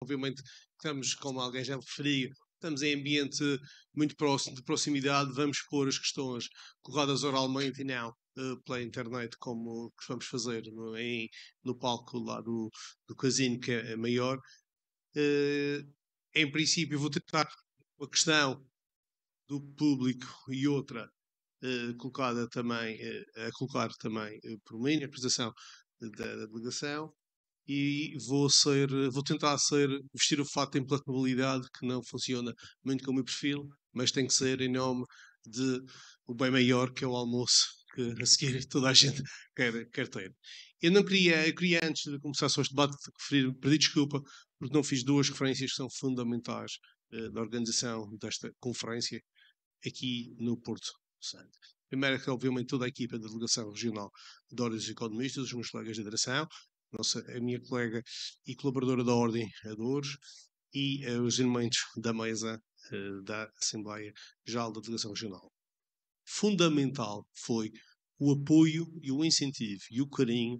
obviamente estamos, como alguém já referiu, estamos em ambiente muito próximo, de proximidade, vamos pôr as questões colocadas oralmente e não pela internet, como vamos fazer no palco lá do casino, que é maior. Em princípio, vou tentar uma questão do público e outra colocada também, a colocar também por mim, a apresentação da delegação, e vou tentar vestir o fato de implacabilidade, que não funciona muito com o meu perfil, mas tem que ser em nome de o bem maior, que é o almoço, que a seguir toda a gente quer ter. Eu queria antes de começar só este debate, pedir desculpa, porque não fiz duas referências que são fundamentais da organização desta conferência aqui no Porto Santo. Primeiro é que, obviamente, toda a equipa da delegação regional de Ordens e Economistas, os meus colegas de direção, a minha colega e colaboradora da Ordem, a Dores, e os elementos da mesa da Assembleia Geral da Delegação Regional. Fundamental foi o apoio e o incentivo e o carinho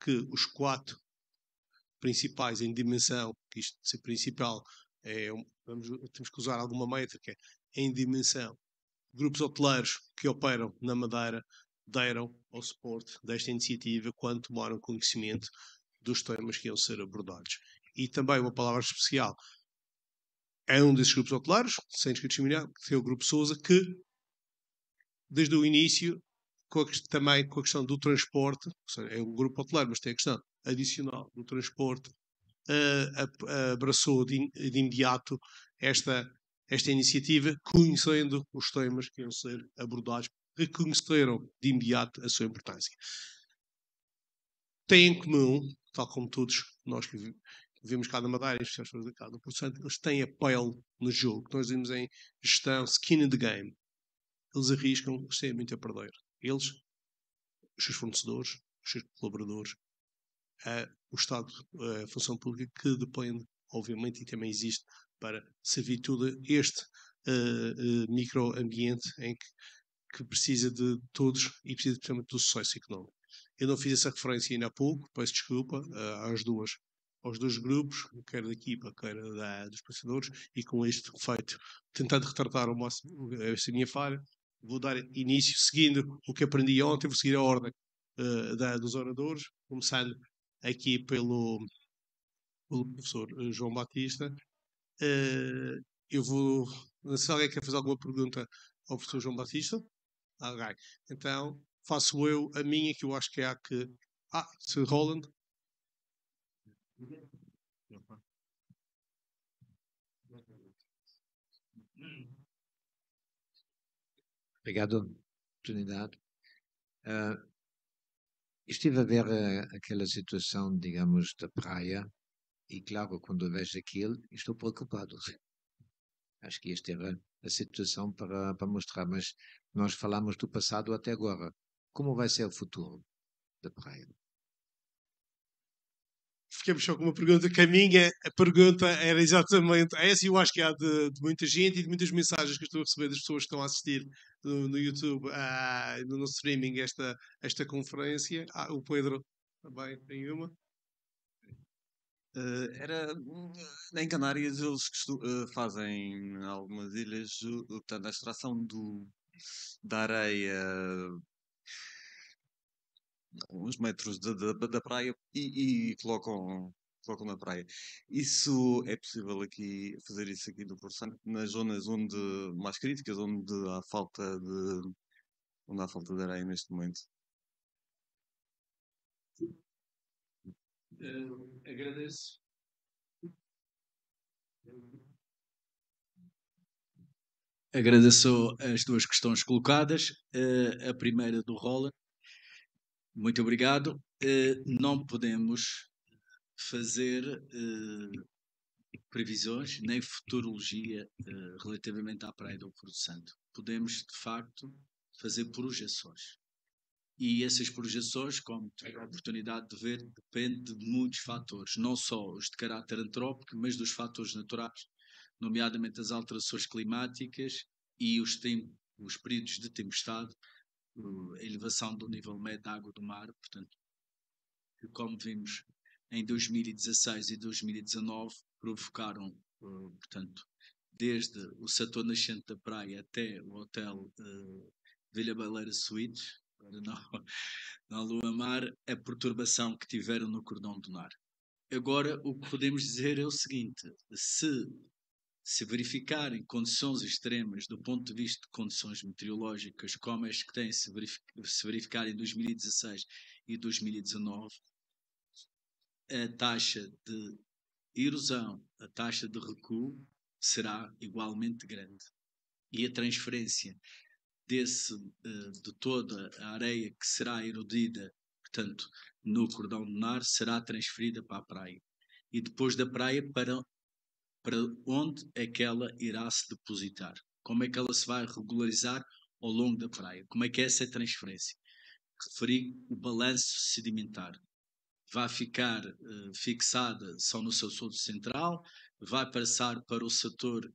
que os 4 principais em dimensão, que isto de ser principal, temos que usar alguma métrica, em dimensão, grupos hoteleiros que operam na Madeira deram ao suporte desta iniciativa quando tomaram conhecimento dos temas que iam ser abordados. E também uma palavra especial é um desses grupos hoteleiros, sem discriminar, que é o Grupo Sousa, que desde o início, também com a questão do transporte, ou seja, é um grupo hoteleiro, mas tem a questão adicional do transporte, abraçou de imediato esta iniciativa, conhecendo os temas que iam ser abordados, reconheceram de imediato a sua importância. Têm em comum, tal como todos nós que vivemos cá na Madeira, as pessoas de cá do Porto Santo, eles têm a pele no jogo. Nós dizemos em gestão, skin in the game. Eles arriscam, eles têm muito a perder. Eles, os seus fornecedores, os seus colaboradores, o Estado, a função pública, que depende, obviamente, e também existe para servir todo este microambiente em que precisa de todos e precisa, especialmente, do sucesso económico. Eu não fiz essa referência ainda há pouco, peço desculpa aos dois grupos, quer da equipa, quer dos pensadores, e com este feito, tentando retratar ao máximo esta minha falha, vou dar início, seguindo o que aprendi ontem, vou seguir a ordem dos oradores, começando aqui pelo professor João Batista. Eu vou. Se alguém quer fazer alguma pergunta ao professor João Batista, alguém. Então, faço eu a minha, que eu acho que há que. Sr. Roland. Obrigado pela oportunidade. Estive a ver aquela situação, digamos, da praia, e claro, quando eu vejo aquilo, estou preocupado. Acho que esta era a situação para mostrar, mas nós falamos do passado até agora. Como vai ser o futuro da praia? Ficamos só com uma pergunta, que a pergunta era exatamente essa, e eu acho que há de muita gente e de muitas mensagens que estou a receber das pessoas que estão a assistir no YouTube, no streaming, esta conferência. O Pedro também tem uma. Era em Canárias eles fazem em algumas ilhas, portanto, a extração da areia uns metros da praia e colocam na praia. Isso é possível aqui fazer isso aqui no Porto Santo, nas zonas onde mais críticas, onde há falta de areia neste momento. Agradeço. Agradeço as duas questões colocadas. A primeira do Roland. Muito obrigado. Não podemos fazer previsões nem futurologia relativamente à Praia do Porto Santo. Podemos, de facto, fazer projeções. E essas projeções, como tive a oportunidade de ver, depende de muitos fatores, não só os de caráter antrópico, mas dos fatores naturais, nomeadamente as alterações climáticas e os períodos de tempestade, a elevação do nível médio da água do mar, portanto, como vimos em 2016 e 2019 provocaram, portanto, desde o setor nascente da praia até o hotel Vila Baleira Suítes, na Lua-Mar, a perturbação que tiveram no cordão dunar. Agora, o que podemos dizer é o seguinte: se verificarem condições extremas do ponto de vista de condições meteorológicas, como as que têm se verificar em 2016 e 2019, a taxa de erosão, a taxa de recuo será igualmente grande. E a transferência de toda a areia que será erodida, portanto, no cordão dunar, será transferida para a praia. E depois da praia, para onde é que ela irá se depositar? Como é que ela se vai regularizar ao longo da praia? Como é que é essa transferência? Referi o balanço sedimentar. Vai ficar fixada só no seu solo central, vai passar para o setor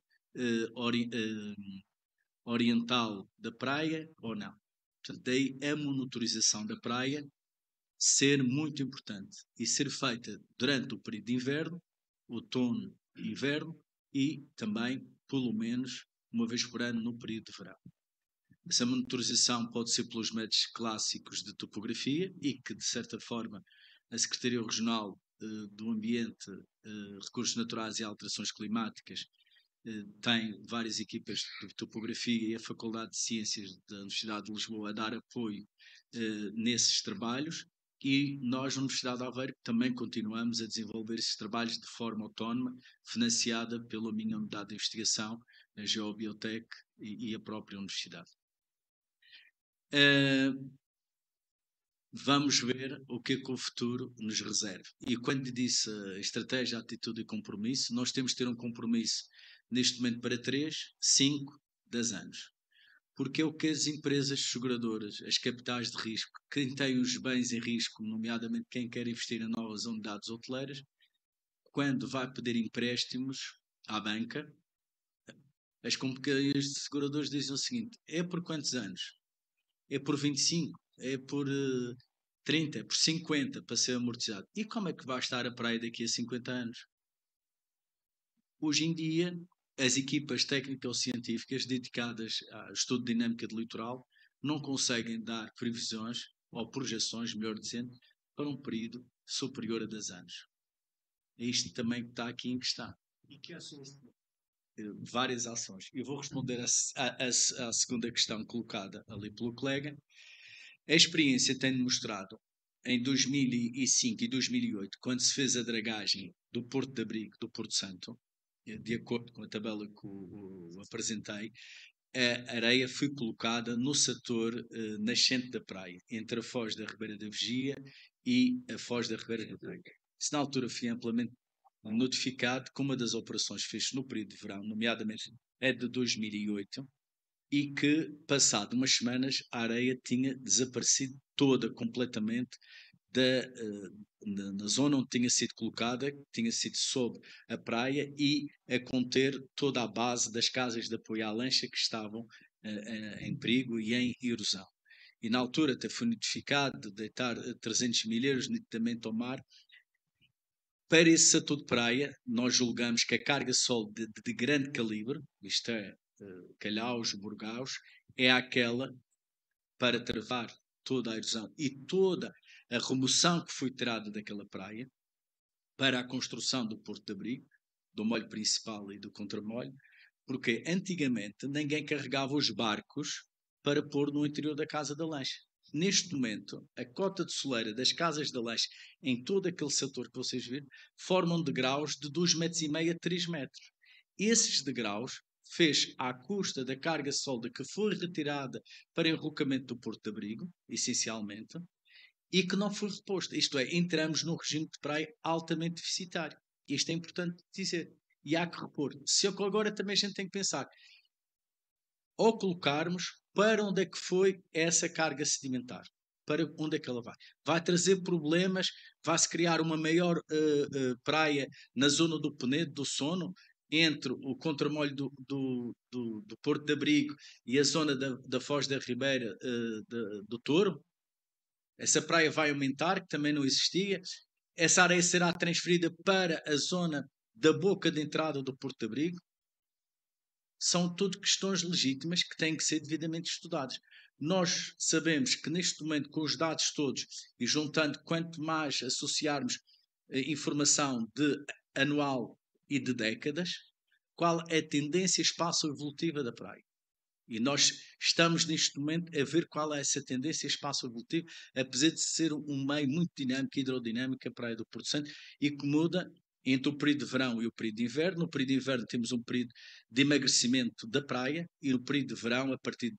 oriental da praia ou não. Portanto, daí a monitorização da praia ser muito importante e ser feita durante o período de inverno, outono e inverno, e também, pelo menos, uma vez por ano no período de verão. Essa monitorização pode ser pelos métodos clássicos de topografia e que, de certa forma, a Secretaria Regional do Ambiente, Recursos Naturais e Alterações Climáticas tem várias equipas de topografia e a Faculdade de Ciências da Universidade de Lisboa a dar apoio nesses trabalhos, e nós, na Universidade de Aveiro, também continuamos a desenvolver esses trabalhos de forma autónoma, financiada pela minha unidade de investigação, a Geobiotec e a própria Universidade. Vamos ver o que é que o futuro nos reserva. E quando disse estratégia, atitude e compromisso, nós temos de ter um compromisso neste momento para 3, 5, 10 anos. Porque é o que as empresas seguradoras, as capitais de risco, quem tem os bens em risco, nomeadamente quem quer investir em novas unidades hoteleiras, quando vai pedir empréstimos à banca, as companhias de seguradores dizem o seguinte: é por quantos anos? É por 25? É por 30? É por 50 para ser amortizado? E como é que vai estar a praia daqui a 50 anos? Hoje em dia, as equipas técnico-científicas dedicadas ao estudo de dinâmica de litoral não conseguem dar previsões ou projeções, melhor dizendo, para um período superior a 10 anos. É isto também que está aqui em questão. E que ações? Várias ações. Eu vou responder à segunda questão colocada ali pelo colega. A experiência tem demonstrado, em 2005 e 2008, quando se fez a dragagem do Porto de Abrigo, do Porto Santo, de acordo com a tabela que eu apresentei, a areia foi colocada no setor nascente da praia, entre a foz da Ribeira da Vigia e a foz da Ribeira da Praia. Isso, na altura, foi amplamente notificado que uma das operações feitas no período de verão, nomeadamente a de 2008, e que, passado umas semanas, a areia tinha desaparecido toda, completamente, na zona onde tinha sido colocada, que tinha sido sob a praia e a conter toda a base das casas de apoio à lancha que estavam em perigo e em erosão. E na altura até foi notificado de deitar 300 mil euros nitidamente ao mar. Para esse setor de praia, nós julgamos que a carga solo de grande calibre, isto é, Calhaus, Burgaus, é aquela para travar toda a erosão e toda a remoção que foi tirada daquela praia para a construção do Porto de Abrigo, do molho principal e do contramolho, porque antigamente ninguém carregava os barcos para pôr no interior da casa da lancha. Neste momento, a cota de soleira das casas da lancha, em todo aquele setor que vocês viram, formam degraus de 2,5 metros a 3 metros. Esses degraus fez à custa da carga solda que foi retirada para enrocamento do Porto de Abrigo, essencialmente, e que não foi reposta. Isto é, entramos num regime de praia altamente deficitário. Isto é importante dizer. E há que repor. Se agora também a gente tem que pensar, ou colocarmos para onde é que foi essa carga sedimentar. Para onde é que ela vai? Vai trazer problemas, vai-se criar uma maior praia na zona do Penedo, do Sono, entre o contramolho do Porto de Abrigo e a zona da Foz da Ribeira do Touro. Essa praia vai aumentar, que também não existia. essa areia será transferida para a zona da boca de entrada do Porto de Abrigo. São tudo questões legítimas que têm que ser devidamente estudadas. Nós sabemos que neste momento, com os dados todos e juntando quanto mais associarmos informação de anual e de décadas, qual é a tendência espaço-evolutiva da praia. E nós estamos neste momento a ver qual é essa tendência espaço-evolutiva, apesar de ser um meio muito dinâmico, hidrodinâmico, a praia do Porto Santo, e que muda entre o período de verão e o período de inverno. No período de inverno temos um período de emagrecimento da praia, e no período de verão, a partir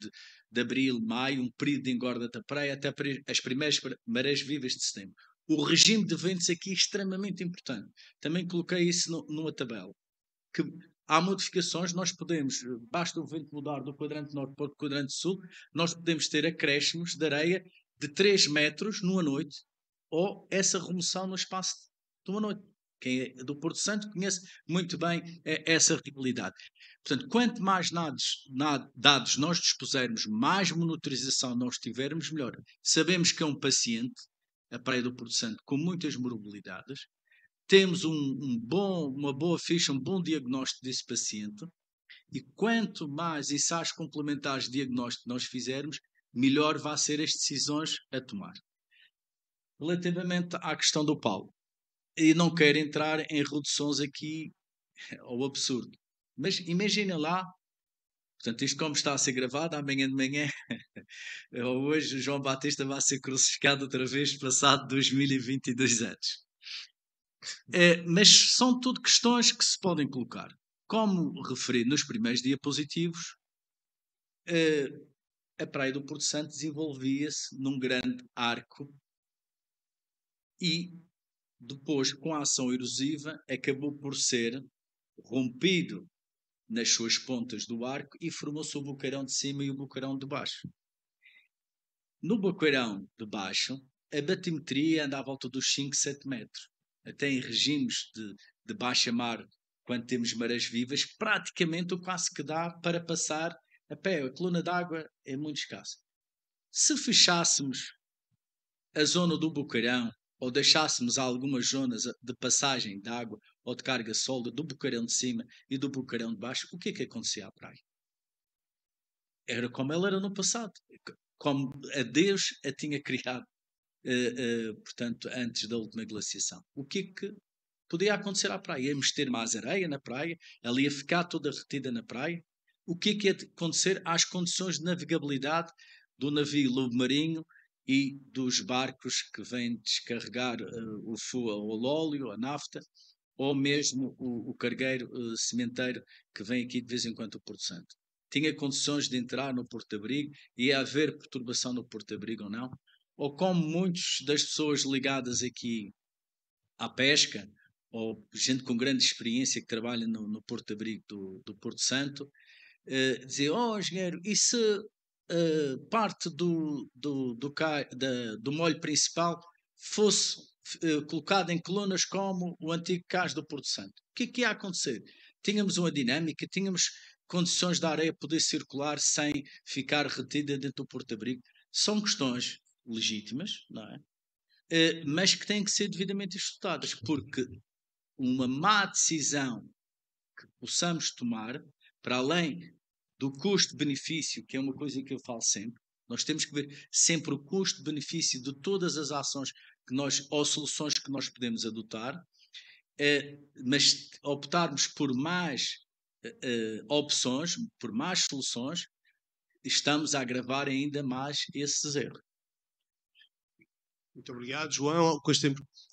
de abril, maio, um período de engorda da praia até as primeiras marés vivas de setembro. O regime de ventos aqui é extremamente importante. Também coloquei isso numa tabela. Que há modificações, nós podemos, basta o vento mudar do quadrante norte para o quadrante sul, nós podemos ter acréscimos de areia de 3 metros numa noite, ou essa remoção no espaço de uma noite. Quem é do Porto Santo conhece muito bem essa realidade. Portanto, quanto mais dados nós dispusermos, mais monitorização nós tivermos, melhor. Sabemos que é um paciente, a praia do Porto Santo, com muitas morbilidades. Temos uma boa ficha, um bom diagnóstico desse paciente, e quanto mais ensaios complementares de diagnóstico nós fizermos, melhor vão ser as decisões a tomar. Relativamente à questão do Paulo, e não quero entrar em reduções aqui ao absurdo, mas imagina lá, portanto, isto como está a ser gravado, amanhã de manhã, ou hoje, o João Batista vai ser crucificado outra vez, passado 2022 anos. Mas são tudo questões que se podem colocar. Como referi nos primeiros diapositivos, a Praia do Porto Santo desenvolvia-se num grande arco e depois, com a ação erosiva, acabou por ser rompido nas suas pontas do arco e formou-se o boqueirão de cima e o boqueirão de baixo. No boqueirão de baixo, a batimetria anda à volta dos 5, 7 metros. Até em regimes de baixa mar, quando temos marés vivas, praticamente o quase que dá para passar a pé. A coluna d'água é muito escassa. Se fechássemos a zona do boqueirão, ou deixássemos algumas zonas de passagem de água ou de carga sólida do boqueirão de cima e do boqueirão de baixo, o que é que acontecia à praia? Era como ela era no passado, como a Deus a tinha criado. Portanto, antes da última glaciação. O que é que podia acontecer à praia? Íamos ter mais areia na praia, ela ia ficar toda retida na praia. O que é que ia acontecer às condições de navegabilidade do navio lobo marinho e dos barcos que vêm descarregar o óleo, a nafta, ou mesmo o cargueiro cimenteiro que vem aqui de vez em quando ao Porto Santo? Tinha condições de entrar no Porto de Abrigo? Ia haver perturbação no Porto de Abrigo ou não? Ou como muitas das pessoas ligadas aqui à pesca, ou gente com grande experiência que trabalha no Porto de Abrigo do Porto Santo, dizer, engenheiro, e se parte do molho principal fosse colocado em colunas como o antigo cais do Porto Santo? O que é que ia acontecer? Tínhamos uma dinâmica, tínhamos condições da areia poder circular sem ficar retida dentro do Porto de Abrigo. São questões legítimas, não é? Mas que têm que ser devidamente estudadas, porque uma má decisão que possamos tomar, para além do custo-benefício, que é uma coisa que eu falo sempre, nós temos que ver sempre o custo-benefício de todas as ações que nós, ou soluções que nós podemos adotar, mas optarmos por mais opções, por mais soluções, estamos a agravar ainda mais esses erros. Muito obrigado, João, com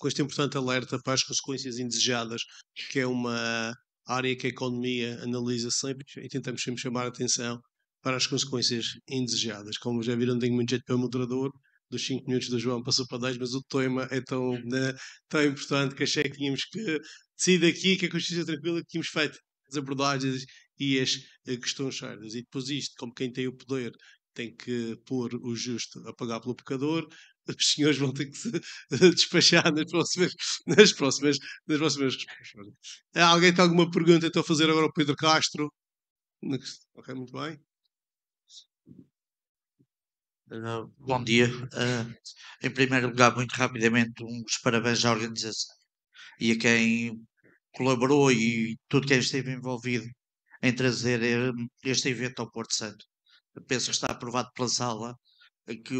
este importante alerta para as consequências indesejadas, que é uma área que a economia analisa sempre, e tentamos sempre chamar a atenção para as consequências indesejadas. Como já viram, tenho muito jeito para o moderador, dos 5 minutos do João passou para 10, mas o tema é tão importante que achei que tínhamos que sair daqui, que a consciência tranquila, que tínhamos feito as abordagens e as questões certas. E depois isto, como quem tem o poder tem que pôr o justo a pagar pelo pecador, os senhores vão ter que se despachar nas próximas respostas. Alguém tem alguma pergunta? Estou a fazer agora ao Pedro Castro. Ok, muito bem. Bom dia. Em primeiro lugar, muito rapidamente, uns parabéns à organização e a quem colaborou e tudo quem esteve envolvido em trazer este evento ao Porto Santo. Eu penso que está aprovado pela sala que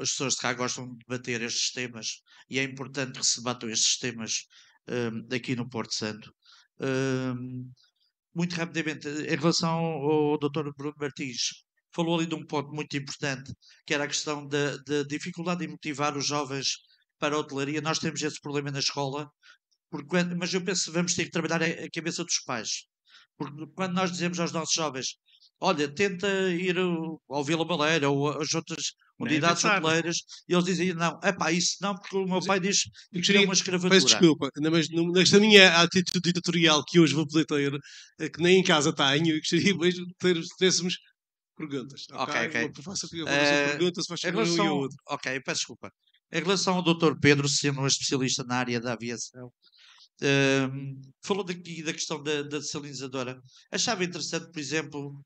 as pessoas de cá gostam de debater estes temas e é importante que se debatam estes temas aqui no Porto Santo. Muito rapidamente, em relação ao Dr. Bruno Martins, falou ali de um ponto muito importante, que era a questão da dificuldade em motivar os jovens para a hotelaria. Nós temos esse problema na escola, mas eu penso que vamos ter que trabalhar a cabeça dos pais. Porque quando nós dizemos aos nossos jovens, olha, tenta ir ao Vila Baleira ou às outras Não é unidades pensar. hoteleras, e eles dizem, não, é pá, isso não, porque o meu pai diz Eu que é uma Peço escravatura. desculpa, mas nesta minha atitude ditatorial que hoje vou poder ter, que nem em casa tenho, e gostaria mesmo de tivéssemos perguntas. Ok. Uma faça pergunta, se faz Em favor, um e relação, ao outro. ok, peço desculpa. Em relação ao Dr. Pedro, sendo um especialista na área da aviação, falou daqui da questão da desalinizadora. Achava interessante, por exemplo,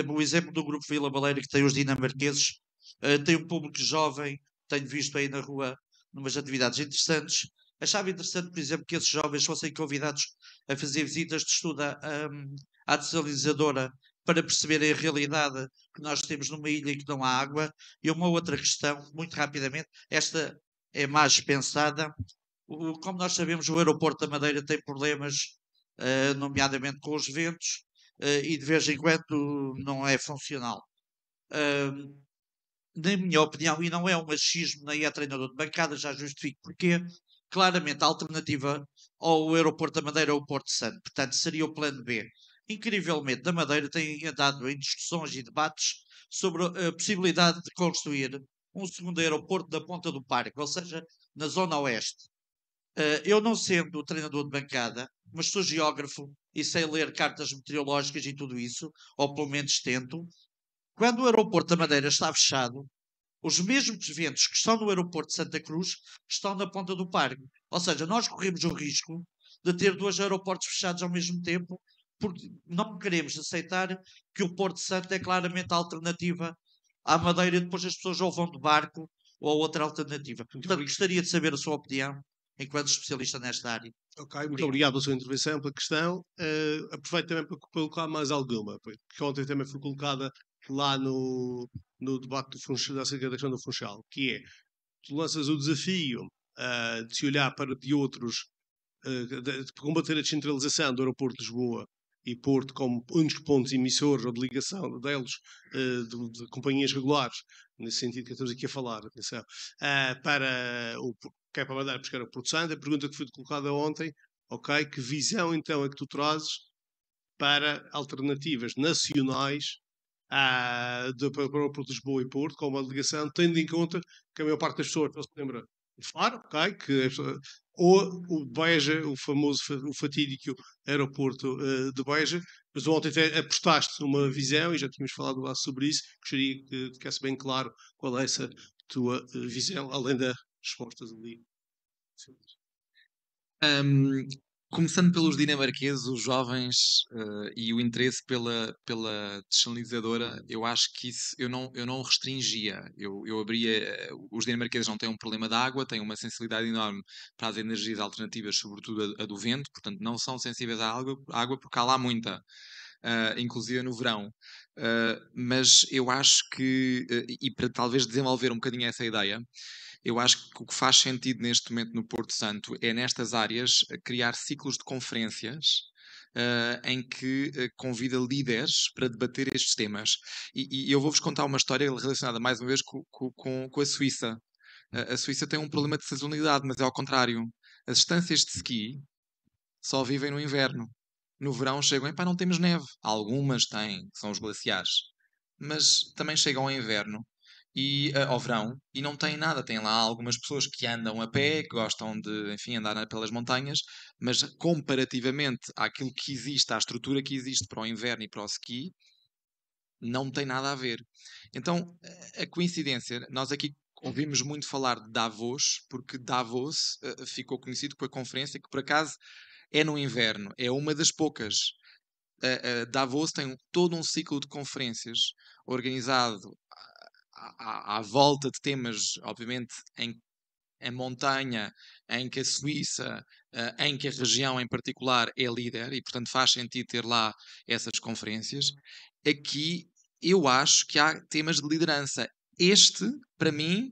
o exemplo do Grupo Vila Baleira, que tem os dinamarqueses, tem um público jovem, tenho visto aí na rua numas atividades interessantes. Achava interessante, por exemplo, que esses jovens fossem convidados a fazer visitas de estudo à desalinizadora para perceberem a realidade que nós temos numa ilha e que não há água. E uma outra questão, muito rapidamente, esta é mais pensada. Como nós sabemos, o aeroporto da Madeira tem problemas, nomeadamente com os ventos, e de vez em quando não é funcional. Na minha opinião, e não é um machismo, nem é treinador de bancada, já justifico porque claramente a alternativa ao aeroporto da Madeira é o Porto Santo, portanto seria o plano B. Incrivelmente, da Madeira tem andado em discussões e debates sobre a possibilidade de construir um segundo aeroporto da Ponta do Parque, ou seja, na zona oeste. Eu não sendo treinador de bancada, mas sou geógrafo e sei ler cartas meteorológicas e tudo isso, ou pelo menos tento. Quando o aeroporto da Madeira está fechado, os mesmos ventos que estão no aeroporto de Santa Cruz estão na Ponta do Parque. Ou seja, nós corremos o risco de ter dois aeroportos fechados ao mesmo tempo, porque não queremos aceitar que o Porto Santo é claramente a alternativa à Madeira e depois as pessoas ou vão de barco ou outra alternativa. Portanto, gostaria de saber a sua opinião enquanto especialista nesta área. Ok, muito obrigado pela sua intervenção, pela questão. Aproveito também para colocar mais alguma, porque ontem também foi colocada lá no debate do Funchal, acerca da questão do Funchal, que é, tu lanças o desafio de se olhar para de outros, de combater a descentralização do aeroporto de Lisboa e Porto como únicos pontos emissores ou de ligação deles, de companhias regulares, nesse sentido que estamos aqui a falar, atenção, para o que é para mandar buscar o Porto Santo. A pergunta que foi colocada ontem, ok, que visão então é que tu trazes para alternativas nacionais para o Porto de Lisboa e Porto, com uma ligação, tendo em conta que a maior parte das pessoas não se lembra de Faro, ok, ou o Beja, o famoso, o fatídico aeroporto de Beja, mas ontem até apostaste numa visão, e já tínhamos falado lá sobre isso, gostaria que ficasse bem claro qual é essa tua visão, além das respostas ali. Começando pelos dinamarqueses, os jovens e o interesse pela desalinizadora, eu acho que isso eu não restringia. Eu abria. Os dinamarqueses não têm um problema de água, têm uma sensibilidade enorme para as energias alternativas, sobretudo a do vento, portanto não são sensíveis à água porque há lá muita. Inclusive no verão. Mas eu acho que, e para talvez desenvolver um bocadinho essa ideia, eu acho que o que faz sentido neste momento no Porto Santo é, nestas áreas, criar ciclos de conferências em que convida líderes para debater estes temas. E eu vou-vos contar uma história relacionada, mais uma vez, com a Suíça. A Suíça tem um problema de sazonalidade, mas é ao contrário. As estâncias de ski só vivem no inverno. No verão chegam, epá, não temos neve. Algumas têm, que são os glaciares. Mas também chegam ao inverno e ao verão e não têm nada. Tem lá algumas pessoas que andam a pé, que gostam de, enfim, andar pelas montanhas, mas comparativamente àquilo que existe, à estrutura que existe para o inverno e para o ski, não tem nada a ver. Então, a coincidência, nós aqui ouvimos muito falar de Davos, porque Davos ficou conhecido com a conferência que, por acaso, é no inverno. É uma das poucas. Davos tem todo um ciclo de conferências organizado à volta de temas, obviamente, em montanha, em que a Suíça, em que a região em particular é líder e, portanto, faz sentido ter lá essas conferências. Aqui eu acho que há temas de liderança. Este, para mim,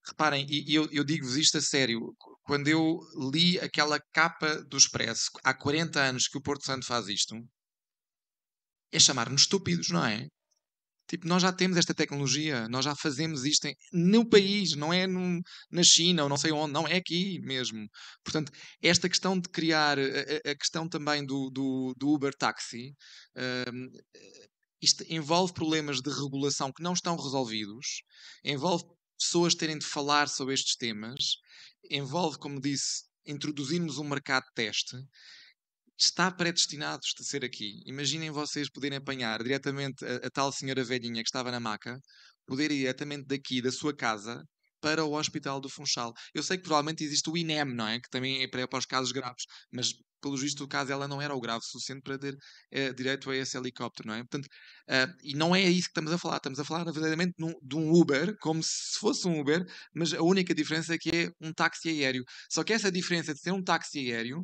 reparem, e eu digo-vos isto a sério, quando eu li aquela capa do Expresso, há 40 anos que o Porto Santo faz isto, é chamar-nos estúpidos, não é? Tipo, nós já temos esta tecnologia, nós já fazemos isto no país, não é na China ou não sei onde, não, é aqui mesmo. Portanto, esta questão de criar, a questão também do Uber Taxi, hum, isto envolve problemas de regulação que não estão resolvidos, envolve pessoas terem de falar sobre estes temas, envolve, como disse, introduzirmos um mercado de teste. Está predestinado a ser aqui. Imaginem vocês poderem apanhar diretamente a tal senhora velhinha que estava na maca, poder ir diretamente daqui, da sua casa, para o Hospital do Funchal. Eu sei que provavelmente existe o INEM, não é? Que também é para os casos graves, mas pelo visto o caso ela não era o grave o suficiente para ter direito a esse helicóptero, não é? Portanto, e não é isso que estamos a falar verdadeiramente de um Uber, como se fosse um Uber, mas a única diferença é que é um táxi aéreo. Só que essa diferença de ser um táxi aéreo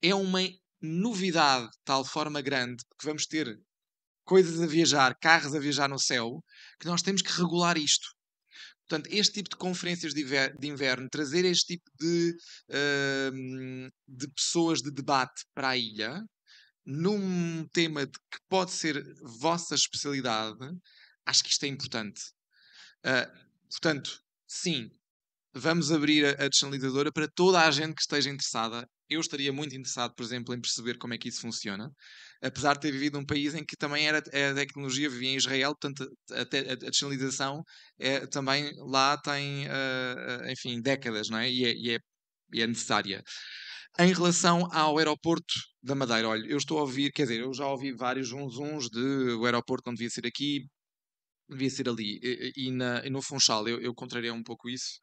é uma novidade de tal forma grande que vamos ter coisas a viajar, carros a viajar no céu, que nós temos que regular isto. Portanto, este tipo de conferências de inverno, trazer este tipo de pessoas de debate para a ilha, num tema que pode ser vossa especialidade, acho que isto é importante. Portanto, sim, vamos abrir a descentralizadora para toda a gente que esteja interessada. Eu estaria muito interessado, por exemplo, em perceber como é que isso funciona. Apesar de ter vivido num país em que também a tecnologia vivia em Israel, portanto, a descentralização também lá tem, enfim, décadas, não é? E é necessária. Em relação ao aeroporto da Madeira, olha, eu estou a ouvir, quer dizer, eu já ouvi vários zunzuns de o aeroporto não devia ser aqui, devia ser ali. E no Funchal eu contrariei um pouco isso.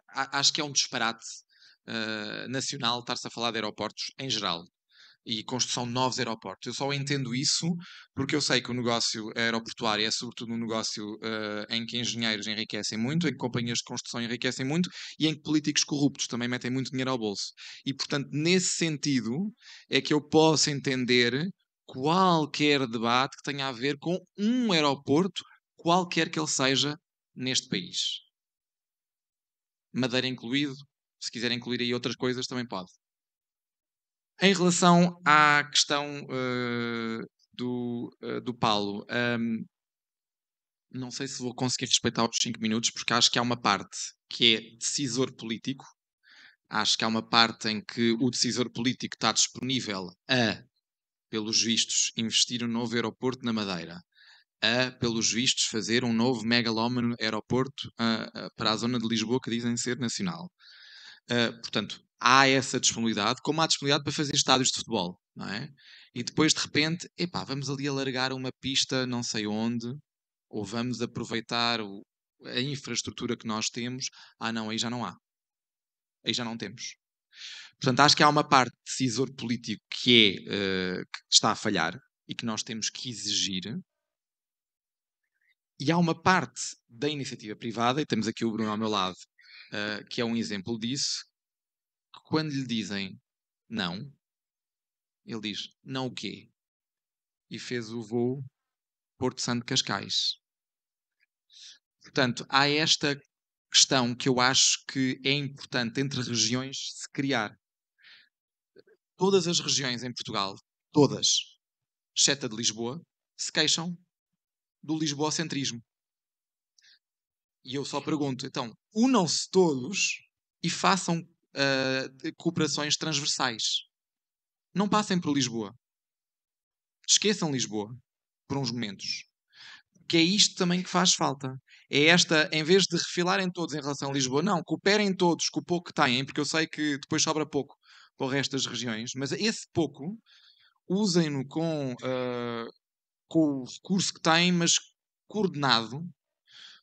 Acho que é um disparate nacional estar-se a falar de aeroportos em geral e construção de novos aeroportos. Eu só entendo isso porque eu sei que o negócio aeroportuário é sobretudo um negócio em que engenheiros enriquecem muito, em que companhias de construção enriquecem muito e em que políticos corruptos também metem muito dinheiro ao bolso. E, portanto, nesse sentido é que eu posso entender qualquer debate que tenha a ver com um aeroporto, qualquer que ele seja, neste país. Madeira incluído, se quiser incluir aí outras coisas, também pode. Em relação à questão do Paulo, não sei se vou conseguir respeitar os 5 minutos, porque acho que há uma parte que é decisor político. Acho que há uma parte em que o decisor político está disponível a, pelos vistos, investir um novo aeroporto na Madeira. A, pelos vistos, fazer um novo megalómano aeroporto para a zona de Lisboa, que dizem ser nacional. Portanto, há essa disponibilidade, como há disponibilidade para fazer estádios de futebol, não é? E depois, de repente, epá, vamos ali alargar uma pista não sei onde, ou vamos aproveitar a infraestrutura que nós temos. Não, aí já não há. Aí já não temos. Portanto, acho que há uma parte de decisor político que está a falhar e que nós temos que exigir. E há uma parte da iniciativa privada, e temos aqui o Bruno ao meu lado, que é um exemplo disso, que quando lhe dizem não, ele diz, não o quê? E fez o voo Porto Santo Cascais. Portanto, há esta questão que eu acho que é importante entre regiões se criar. Todas as regiões em Portugal, todas, exceto a de Lisboa, se queixam do lisboacentrismo. E eu só pergunto, então, unam-se todos e façam cooperações transversais. Não passem por Lisboa. Esqueçam Lisboa por uns momentos. Que é isto também que faz falta. É esta, em vez de refilarem todos em relação a Lisboa, não, cooperem todos com o pouco que têm, porque eu sei que depois sobra pouco para o resto das regiões, mas esse pouco, usem-no com o recurso que têm, mas coordenado,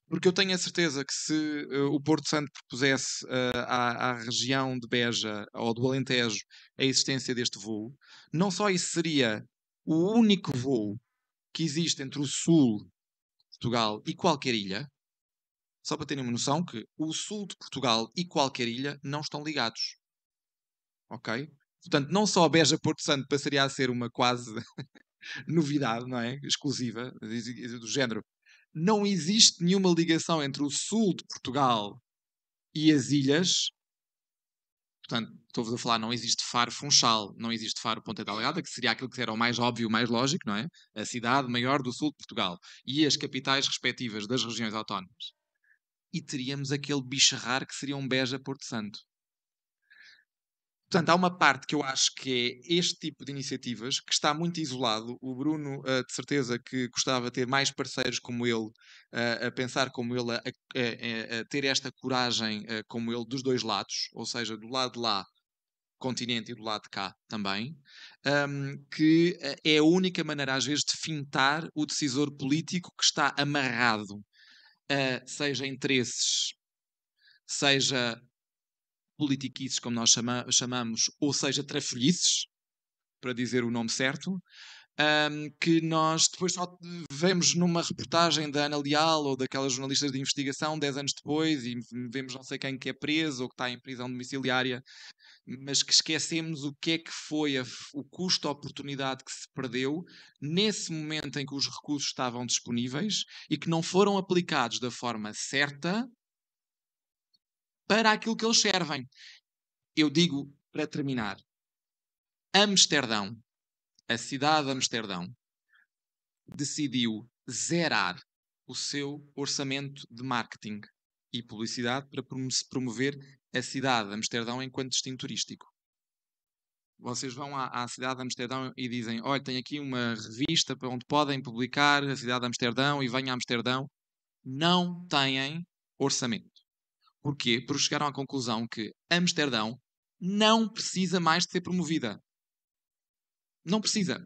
porque eu tenho a certeza que se o Porto Santo propusesse à região de Beja ou do Alentejo a existência deste voo, não só isso seria o único voo que existe entre o Sul Portugal e qualquer ilha, só para terem uma noção que o sul de Portugal e qualquer ilha não estão ligados. Ok? Portanto, não só Beja Porto Santo passaria a ser uma quase novidade, não é? Exclusiva, do género. Não existe nenhuma ligação entre o sul de Portugal e as ilhas. Portanto, estou-vos a falar, não existe Faro Funchal, não existe Faro Ponta Delgada, que seria aquilo que era o mais óbvio, o mais lógico, não é? A cidade maior do sul de Portugal e as capitais respectivas das regiões autónomas. E teríamos aquele bicharrar que seria um Beja Porto Santo. Portanto, há uma parte que eu acho que é este tipo de iniciativas que está muito isolado. O Bruno, de certeza, que gostava de ter mais parceiros como ele, a pensar como ele, a ter esta coragem como ele dos dois lados, ou seja, do lado de lá, continente, e do lado de cá também, que é a única maneira, às vezes, de fintar o decisor político que está amarrado, seja interesses, seja politiquices, como nós chamamos, ou seja, trafolhices, para dizer o nome certo, que nós depois só vemos numa reportagem da Ana Leal ou daquelas jornalistas de investigação 10 anos depois e vemos não sei quem que é preso ou que está em prisão domiciliária, mas que esquecemos o que é que foi o custo-oportunidade que se perdeu nesse momento em que os recursos estavam disponíveis e que não foram aplicados da forma certa para aquilo que eles servem. Eu digo, para terminar, Amsterdão, a cidade de Amsterdão, decidiu zerar o seu orçamento de marketing e publicidade para promover a cidade de Amsterdão enquanto destino turístico. Vocês vão à cidade de Amsterdão e dizem, olha, tem aqui uma revista para onde podem publicar a cidade de Amsterdão e venham a Amsterdão. Não têm orçamento. Porquê? Porque chegaram à conclusão que Amsterdão não precisa mais de ser promovida. Não precisa.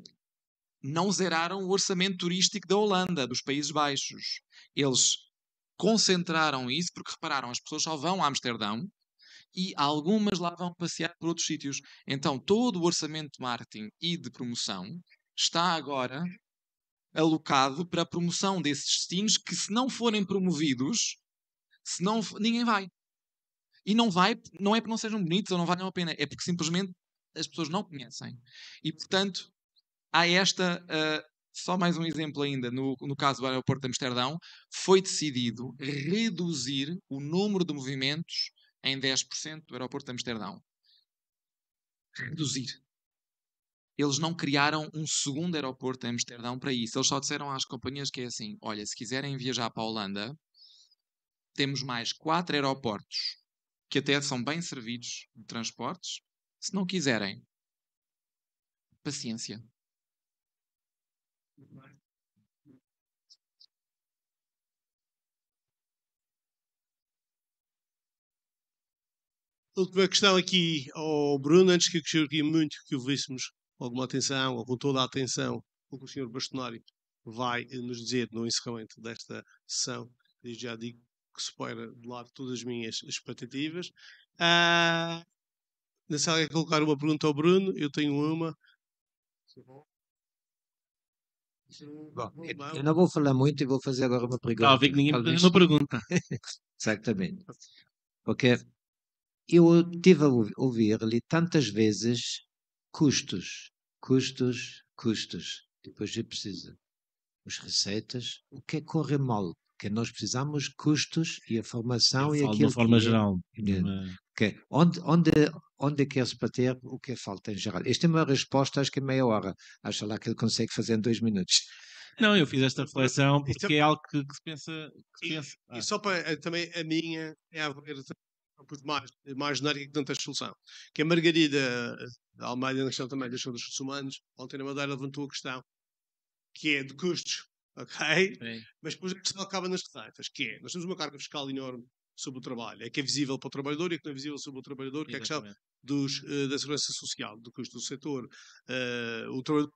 Não zeraram o orçamento turístico da Holanda, dos Países Baixos. Eles concentraram isso porque repararam, as pessoas só vão a Amsterdão e algumas lá vão passear por outros sítios. Então, todo o orçamento de marketing e de promoção está agora alocado para a promoção desses destinos que, se não forem promovidos, ninguém vai. E não vai, não é porque não sejam bonitos ou não valham a pena, é porque simplesmente as pessoas não conhecem. E, portanto, há só mais um exemplo ainda, no caso do aeroporto de Amsterdão, foi decidido reduzir o número de movimentos em 10% do aeroporto de Amsterdão. Reduzir. Eles não criaram um segundo aeroporto em Amsterdão para isso. Eles só disseram às companhias que é assim, olha, se quiserem viajar para a Holanda, temos mais 4 aeroportos que até são bem servidos de transportes. Se não quiserem, paciência. Última questão aqui ao Bruno, antes que eu queria muito que o víssemos com alguma atenção, ou com toda a atenção, o que o Sr. Bastonário vai nos dizer no encerramento desta sessão. Desde já digo que supera de lado todas as minhas expectativas. Se alguém colocar uma pergunta ao Bruno, eu tenho uma. Bom, eu não vou falar muito e vou fazer agora uma pergunta. Não, vi que ninguém fez uma pergunta. Exatamente. Porque eu tive a ouvir ali tantas vezes custos. Depois eu preciso as receitas. O que é que corre mal? Porque nós precisamos custos e a formação Eu e falo de aquilo uma forma que é. geral. Okay. Onde quer-se bater, o que é falta em geral? Esta é uma resposta, acho que é meia hora. Acho lá que ele consegue fazer em 2 minutos. Não, eu fiz esta reflexão porque é algo que se pensa. E só para também a minha é a ver mais genérica que tanto solução. Que a Margarida Almeida, na questão também dos recursos humanos, ontem na Madeira levantou a questão que é de custos, ok? Sim. Mas depois a questão acaba nas receitas, que é, nós temos uma carga fiscal enorme sobre o trabalho, é que é visível para o trabalhador e é que não é visível sobre o trabalhador, que é a questão da segurança social, do custo do setor. O trabalhador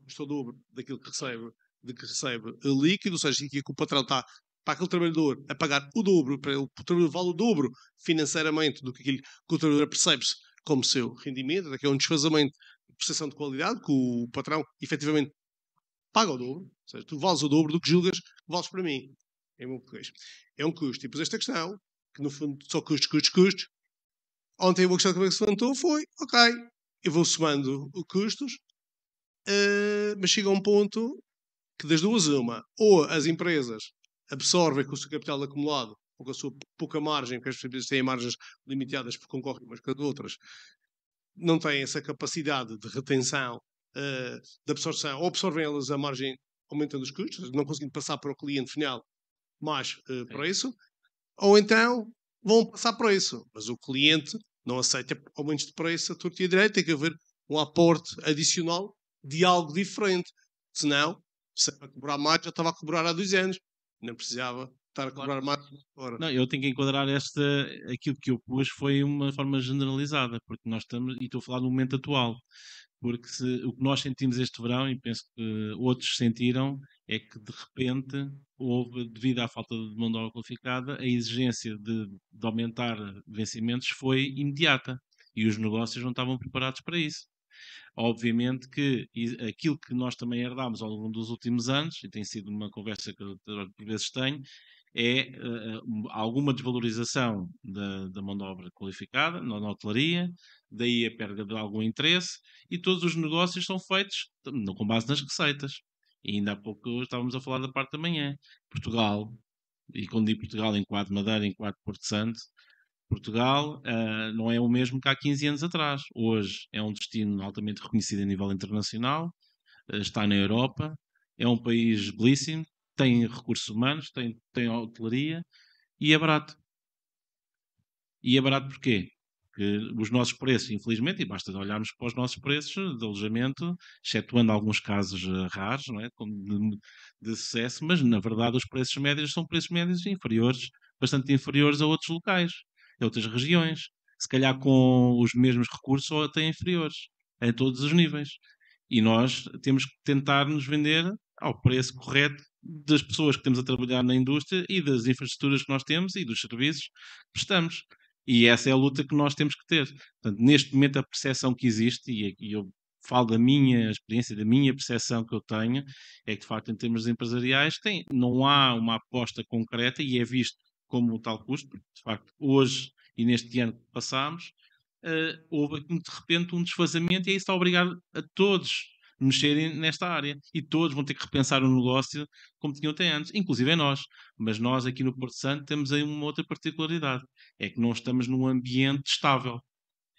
custa o dobro daquilo que recebe líquido, ou seja, que o patrão está para aquele trabalhador a pagar o dobro, para o trabalhador vale o dobro financeiramente do que aquilo que o trabalhador percebe-se como seu rendimento, que é um desfazamento de prestação de qualidade, que o patrão efetivamente paga o dobro. Ou seja, tu vales o dobro do que julgas que vales para mim. É um português. É um custo. E depois esta questão, que no fundo só custos. Ontem uma questão que se levantou foi, ok, eu vou somando custos, mas chega a um ponto que das duas uma, ou as empresas absorvem com o seu capital acumulado, ou com a sua pouca margem, porque as empresas têm margens limitadas porque concorrem umas com as outras, não têm essa capacidade de retenção, de absorção, ou absorvem elas a margem aumentando os custos, não conseguindo passar para o cliente final mais preço, ou então vão passar preço, mas o cliente não aceita aumentos de preço a torto e a direito, tem que haver um aporte adicional de algo diferente, senão, se a cobrar mais, já estava a cobrar há 2 anos, não precisava estar a cobrar mais agora. Não, eu tenho que enquadrar aquilo que eu pus foi uma forma generalizada, porque nós estamos, e estou a falar no momento atual, porque o que nós sentimos este verão, e penso que outros sentiram, é que de repente houve, devido à falta de mão de obra qualificada, a exigência de aumentar vencimentos foi imediata e os negócios não estavam preparados para isso. Obviamente que aquilo que nós também herdámos ao longo dos últimos anos, e tem sido uma conversa que eu por vezes tenho, é alguma desvalorização da mão de obra qualificada na hotelaria, daí a perda de algum interesse, e todos os negócios são feitos com base nas receitas. E ainda há pouco estávamos a falar da parte da manhã. Portugal, e quando digo Portugal, enquadro Madeira, enquadro Porto Santo, Portugal não é o mesmo que há 15 anos atrás. Hoje é um destino altamente reconhecido a nível internacional, está na Europa, é um país belíssimo, tem recursos humanos, tem hotelaria e é barato. E é barato porquê? Porque os nossos preços, infelizmente, e basta olharmos para os nossos preços de alojamento, excetuando alguns casos raros, não é? de sucesso, mas na verdade os preços médios são preços médios inferiores, bastante inferiores a outros locais, a outras regiões, se calhar com os mesmos recursos ou até inferiores, em todos os níveis. E nós temos que tentar nos vender ao preço correto das pessoas que temos a trabalhar na indústria e das infraestruturas que nós temos e dos serviços que prestamos. E essa é a luta que nós temos que ter. Portanto, neste momento, a percepção que existe, e eu falo da minha experiência, da minha percepção que eu tenho, é que, de facto, em termos empresariais, não há uma aposta concreta e é visto como tal custo, porque, de facto, hoje e neste ano que passámos, houve aqui, de repente um desfazamento e aí está a obrigar a todos a mexerem nesta área. E todos vão ter que repensar o negócio como tinham até antes, inclusive é nós. Mas nós aqui no Porto Santo temos aí uma outra particularidade, é que não estamos num ambiente estável.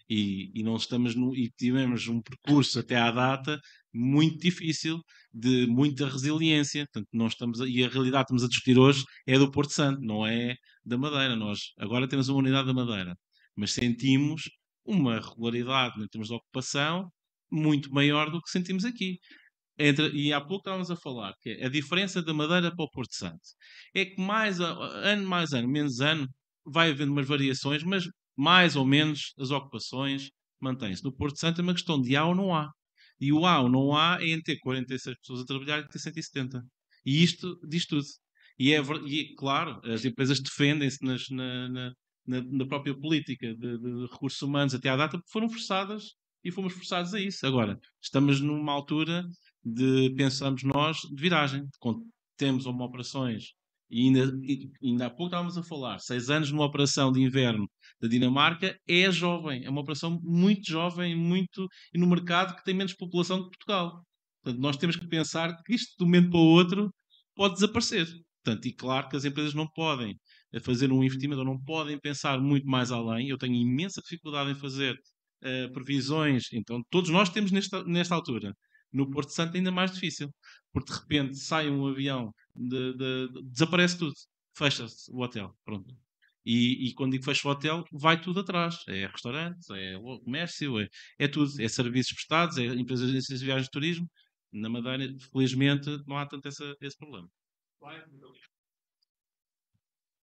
E não estamos e tivemos um percurso até à data muito difícil, de muita resiliência. Portanto, não estamos e a realidade que estamos a discutir hoje é do Porto Santo, não é da Madeira. Nós agora temos uma unidade da Madeira, mas sentimos uma regularidade em termos de ocupação muito maior do que sentimos aqui. E há pouco estávamos a falar que a diferença da Madeira para o Porto Santo é que mais ano, menos ano, vai havendo umas variações, mas mais ou menos as ocupações mantêm-se. No Porto Santo é uma questão de há ou não há. E o há ou não há é entre ter 46 pessoas a trabalhar e ter 170. E isto diz tudo. Claro, as empresas defendem-se na própria política de recursos humanos até à data porque foram forçadas e fomos forçados a isso. Agora, estamos numa altura pensamos nós, de viragem. Temos uma operações e ainda há pouco estávamos a falar, 6 anos numa operação de inverno da Dinamarca é jovem, é uma operação muito jovem e no mercado que tem menos população que Portugal. Portanto, nós temos que pensar que isto de um momento para o outro pode desaparecer. Portanto, e claro que as empresas não podem fazer um investimento ou não podem pensar muito mais além. Eu tenho imensa dificuldade em fazer previsões, então todos nós temos nesta altura. No Porto Santo é ainda mais difícil, porque de repente sai um avião, desaparece tudo, fecha-se o hotel, pronto. E quando digo fecha o hotel, vai tudo atrás. É restaurantes, é comércio, é tudo. É serviços prestados, é empresas de viagens de turismo. Na Madeira, felizmente, não há tanto esse problema.